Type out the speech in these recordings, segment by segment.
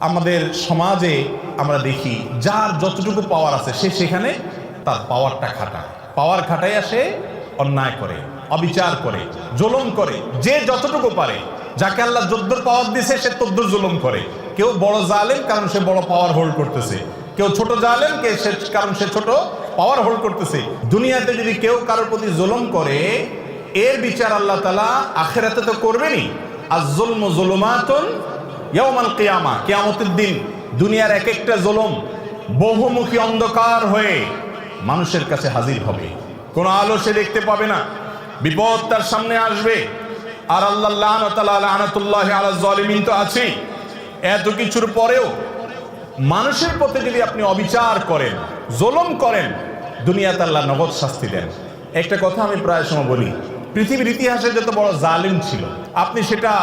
আমাদের সমাজে আমরা দেখি যার যতটুকু পাওয়ার আছে সে সেখানে তার পাওয়ারটা খাটায়, পাওয়ার খাটাইয়া সে অন্যায় করে, অবিচার করে, জুলুম করে। যে যতটুকু পারে, যাকে আল্লাহ যদ্দুর পাওয়ার দিছে সে তদ্দুর জুলুম করে। কেউ বড় জালেম কারণ সে বড় পাওয়ার হোল্ড করতেছে, কেউ ছোট জালেম কারণ সে ছোট পাওয়ার হোল্ড করতেছে। দুনিয়াতে যদি কেউ কারোর প্রতি জুলুম করে, এর বিচার আল্লাহ তাআলা আখিরাতে তো করবেনই। আয-যুলমু যুলুমাতুন ইয়াওমাল কিয়ামা, কিয়ামতের দিন দুনিয়ার এক একটা জুলুম বহুমুখী অন্ধকার হয়ে মানুষের কাছে হাজির হবে। কোনো আলো সে দেখতে পাবে না, বিপদ তার সামনে আসবে। আর আল্লাহ লানাতুল্লাহি আলা যালিমিন তো আছেই। এত কিছুর পরেও মানুষের প্রতি যদি আপনি অবিচার করেন, জুলুম করেন, দুনিয়াতে আল্লাহ নগদ শাস্তি দেন। একটা কথা আমি প্রায় সময় বলি, পৃথিবীর ইতিহাসে যত বড় জালিম ছিল, আপনি সেটা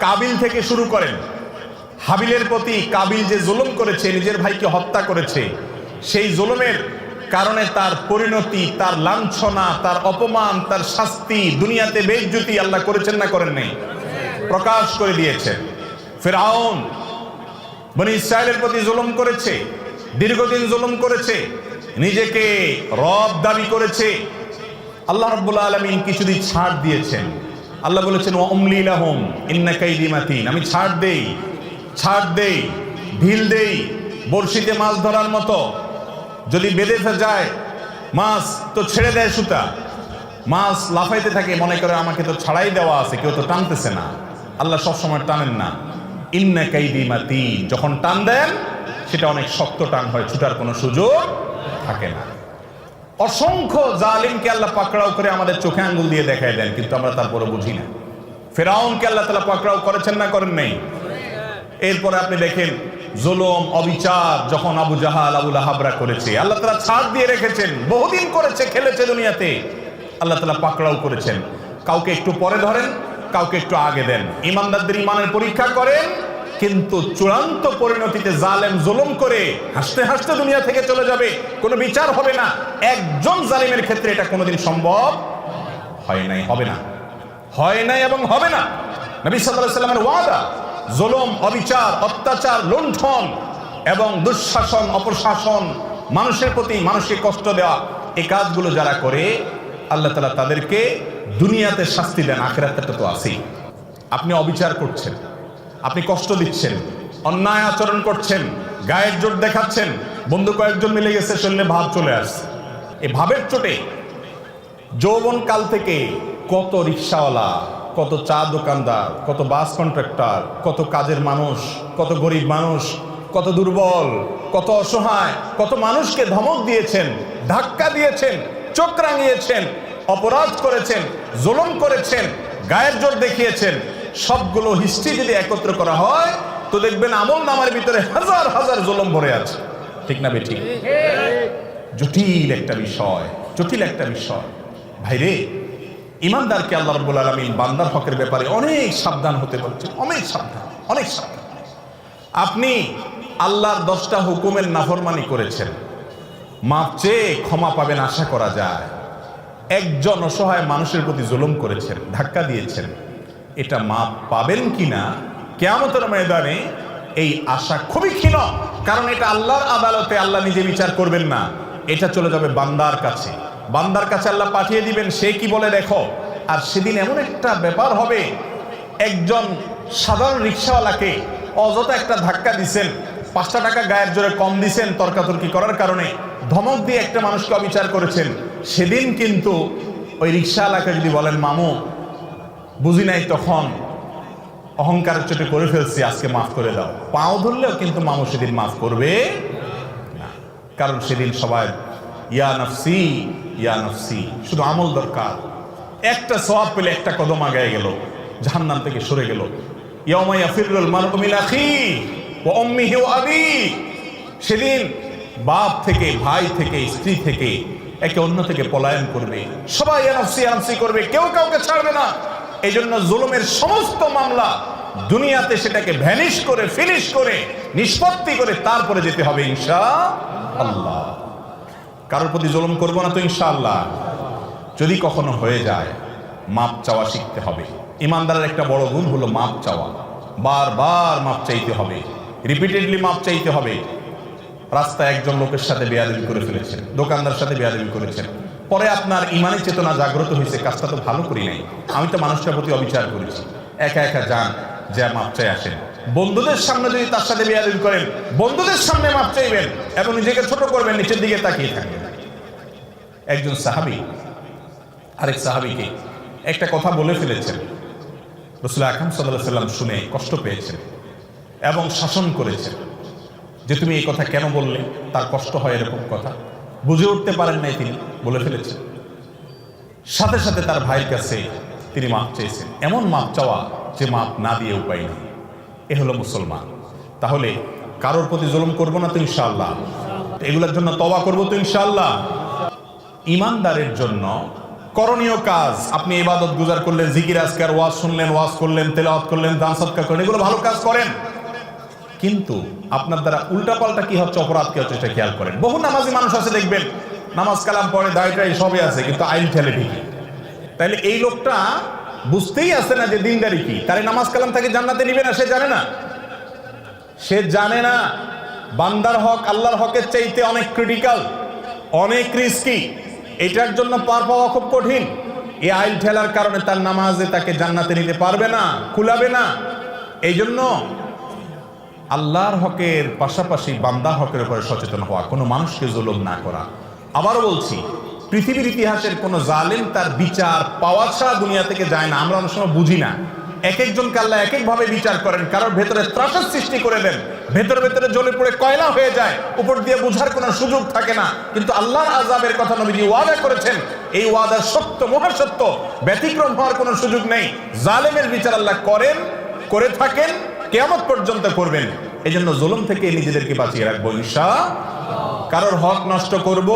কাবিল থেকে শুরু করেন। হাবিলের প্রতি কাবিল যে জুলুম করেছে, নিজের ভাইকে হত্যা করেছে, সেই জুলুমের কারণে তার পরিণতি, তার লাঞ্ছনা, তার অপমান, তার শাস্তি, দুনিয়াতে বেইজ্জতি আল্লাহ করেছেন না করেন নাই? প্রকাশ করে দিয়েছেন। ফিরআউন বনি ইসরাইলের প্রতি জুলুম করেছে, দীর্ঘদিন জুলুম করেছে, নিজেকে রব দাবি করেছে। আল্লাহ রাব্বুল আলামিন কিছুদিন ছাড় দিয়েছেন। আল্লাহ বলেছেন ওয়া উমলি লাহুম ইন্না কাইদি মাতিন, আমি ছাড় দেই, ঢিল দেই, বড়শিতে মাছ ধরার মতো। যদি বেঁধে যায় মাছ তো ছেড়ে দেয় সুতা, মাছ লাফাইতে থাকে, মনে করে আমাকে তো ছাড়াই দেওয়া আছে, কেউ তো টানতেছে না। আল্লাহ সবসময় টানেন না। ইন্না কাইদি মাতিন, যখন টান দেন সেটা অনেক শক্ত টান হয়, ছুটার কোনো সুযোগ থাকে না। অসংখ্য জালিমকে আল্লাহ পাকড়াও করে আমাদের চোখে আঙ্গুল দিয়ে দেখায় দেন, কিন্তু আমরা তারপরে বুঝি না। ফিরআউনকে আল্লাহ তাআলা পাকড়াও করেছেন না করেন নাই? এরপরে আপনি দেখেন জুলুম, অবিচার যখন আবু জাহাল, আবু লাহাবরা করেছে, আল্লাহ তাআলা ছাড় দিয়ে রেখেছেন। বহুদিন করেছে, খেলেছে দুনিয়াতে, আল্লাহ তাআলা পাকড়াও করেছেন। কাউকে একটু পরে ধরেন, কাউকে একটু আগে দেন। ইমানদারদের ইমানের পরীক্ষা করেন, কিন্তু চূড়ান্ত পরিণতিতে জালেম জুলুম করে হাসতে হাসতে দুনিয়া থেকে চলে যাবে, কোনো বিচার হবে না। একজন জালিমের ক্ষেত্রে এটা কোনোদিন সম্ভব হয় নাই, হবে না, হয় নাই এবং হবে না। নবী সাল্লাল্লাহু আলাইহি ওয়াসাল্লামের ওয়াদা, জুলুম, অবিচার, অত্যাচার, লুণ্ঠন এবং দুঃশাসন, অপশাসন, মানুষের প্রতি মানুষকে কষ্ট দেওয়া, এই কাজগুলো যারা করে আল্লাহ তাআলা তাদেরকে দুনিয়াতে শাস্তি দেন, আখিরাতে তো আছেই। আপনি অবিচার করছেন, আপনি কষ্ট দিচ্ছেন, অন্যায় আচরণ করছেন, গায়ের জোর দেখাচ্ছেন, বন্ধু কয়েকজন মিলে গেছে, শরীরে ভাব চলে আসছে। এই ভাবের চোটে যৌবন কাল থেকে কত রিক্সাওয়ালা, কত চা দোকানদার, কত বাস কন্ট্রাক্টর, কত কাজের মানুষ, কত গরিব মানুষ, কত দুর্বল, কত অসহায়, কত মানুষকে ধমক দিয়েছেন, ধাক্কা দিয়েছেন, চোখ রাঙিয়েছেন, অপরাধ করেছেন, জুলুম করেছেন, গায়ের জোর দেখিয়েছেন। সবগুলো হিস্ট্রি যদি একত্র করা হয় তো দেখবেন আমল নামার ভিতরে হাজার হাজার জুলুম ভরে আছে। ঠিক না বেঠিক? জটিল একটা বিষয়, জটিল একটা বিষয়। ভাইরে, ইমানদারকে আল্লাহ রাব্বুল আলামিন বান্দার হকের ব্যাপারে অনেক সাবধান হতে বলছেন, অনেক সাবধান, অনেক সাবধান। আপনি আল্লাহর 10টা হুকুমের নাফরমানি করেছেন, মাপ চেয়ে ক্ষমা পাবেন আশা করা যায়। একজন অসহায় মানুষের প্রতি জুলুম করেছেন, ধাক্কা দিয়েছেন, এটা মাপ পাবেন কিনা কিয়ামতের ময়দানে এই আশা খুবই ক্ষীণ। কারণ এটা আল্লাহর আদালতে আল্লাহ নিজে বিচার করবেন না, এটা চলে যাবে বান্দার কাছে। বান্দার কাছে আল্লাহ পাঠিয়ে দিবেন, সে কি বলে দেখো। আর সেদিন এমন একটা ব্যাপার হবে, একজন সাধারণ রিক্সাওয়ালাকে অযথা একটা ধাক্কা দিছেন, 5টা টাকা গায়ের জোরে কম দিছেন তর্কাতর্কি করার কারণে, ধমক দিয়ে একটা মানুষকে অবিচার করেছেন। সেদিন কিন্তু ওই রিক্সাওয়ালাকে যদি বলেন মামু বুঝি নাই, তখন অহংকারের চোটে করে ফেলছি, আজকে মাফ করে দাও, পাও ধরলেও কিন্তু মামু সেদিন মাফ করবে না। কারণ সেদিন সবাই ইয়া নফসি, ইয়া নফসি, শুধু আমল দরকার। একটা সওয়াব পেলে একটা কদম আগায় গেল, জাহান্নাম থেকে সরে গেল। ইয়াউমা ইয়াফিরুল মারউ মিন আখিহি ওয়া উম্মিহি ওয়া আবিহি, সেদিন বাপ থেকে, ভাই থেকে, স্ত্রী থেকে, একে অন্য থেকে পলায়ন করবে, সবাই ইয়া নফসি, ইয়া নফসি করবে, কেউ কাউকে ছাড়বে না। এই জন্য জুলুমের সমস্ত মামলা দুনিয়াতে সেটাকে ভ্যানিশ করে, ফিনিশ করে, নিষ্পত্তি করে তারপরে যেতে হবে ইনশাআল্লাহ। কারোর প্রতি জুলুম করবো না তো ইনশাআল্লাহ। যদি কখনো হয়ে যায়, মাপ চাওয়া শিখতে হবে। ইমানদারের একটা বড় গুণ হলো মাপ চাওয়া, বারবার মাপ চাইতে হবে। রিপিটেডলি মাপ চাইতে হবে। রাস্তায় একজন লোকের সাথে বেয়াদবি করে ফেলেছেন, দোকানদার সাথে বেয়াদবি করেছেন, পরে আপনার ইমানের চেতনা জাগ্রত হয়েছে, কাজটা তো ভালো করি নাই, আমি তো মানুষটার প্রতি অবিচার করেছি। একা একা যান, যা মাপ চাই আসেন। বন্ধুদের সামনে যদি তার সাথে বেয়াদবি করেন, বন্ধুদের সামনে মাপ চাইবেন এবং নিজেকে ছোট করবেন, নিচের দিকে তাকিয়ে থাকবেন। একজন সাহাবী আরেক সাহাবীকে একটা কথা বলে ফেলেছেন, রাসূল আকরাম সাল্লাল্লাহু আলাইহি ওয়াসাল্লাম শুনে কষ্ট পেয়েছেন এবং শাসন করেছেন যে তুমি এই কথা কেন বললে, তার কষ্ট হয় এরকম কথা, বুঝে উঠতে পারেন নাই, তিনি বলে ফেলেছেন। সাথে সাথে তার ভাইয়ের কাছে তিনি মাপ চেয়েছেন। এমন মাপ চাওয়া যে মাপ না দিয়ে উপায় নেই। এ হলো মুসলমান। তাহলে কারোর প্রতি জুলুম করবো না তো ইনশাআল্লাহ, এগুলোর জন্য তওবা করবো তো ইনশাআল্লাহ। ইমানদারের জন্য করণীয় কাজ, আপনি ইবাদত গুজার করলেন, জিকির আজকার, ওয়াজ শুনলেন, ওয়াজ করলেন, তেলাওয়াত করলেন, দান সদকা করলেন, এগুলো ভালো কাজ করেন, কিন্তু আপনার দ্বারা উল্টাপাল্টা কি হচ্ছে, অপরাধ কি হচ্ছে, সেটা খেয়াল করেন। বহু নামাজি মানুষ আছে দেখবেন, নামাজ কালাম পড়ে, দায়টাই সবই আছে, কিন্তু আইন ঠেলে ঠিকই। তাইলে এই লোকটা বুঝতেই আছে না যে দিনদারি কি, তারে নামাজ কালাম তাকে জান্নাতে নিবে না, সে জানে না। সে জানে না বান্দার হক আল্লাহর হকের চাইতে অনেক ক্রিটিক্যাল, অনেক রিস্কি, এটার জন্য পার পাওয়া খুব কঠিন। এই আইন ঠেলার কারণে তার নামাজে তাকে জান্নাতে নিতে পারবে না, কুলাবে না। এই জন্য আল্লাহর হকের পাশাপাশি বান্দার হকের উপরে সচেতন হওয়া, কোনো মানুষকে জুলুম না করা। আবারও বলছি, পৃথিবীর ইতিহাসের কোনো জালেম তার বিচার পাওয়া ছাড়া দুনিয়া থেকে যায় না। আমরা অনেক সময় বুঝি না, এক একজনকে আল্লাহ এক এক ভাবে বিচার করেন। কারোর ভেতরে ত্রাসের সৃষ্টি করে দেন, ভেতরে ভেতরে জ্বলে পড়ে কয়লা হয়ে যায়, উপর দিয়ে বুঝার কোনো সুযোগ থাকে না। কিন্তু আল্লাহর আযাবের কথা নবীজি ওয়াদা করেছেন, এই ওয়াদা সত্য, মহাসত্য, ব্যতিক্রম হওয়ার কোনো সুযোগ নেই। জালেমের বিচার আল্লাহ করেন, করে থাকেন, কিয়ামত পর্যন্ত করবেন। এই জন্য জুলুম থেকে নিজেদেরকে বাঁচিয়ে রাখবো ইনশাআল্লাহ। কারোর হক নষ্ট করব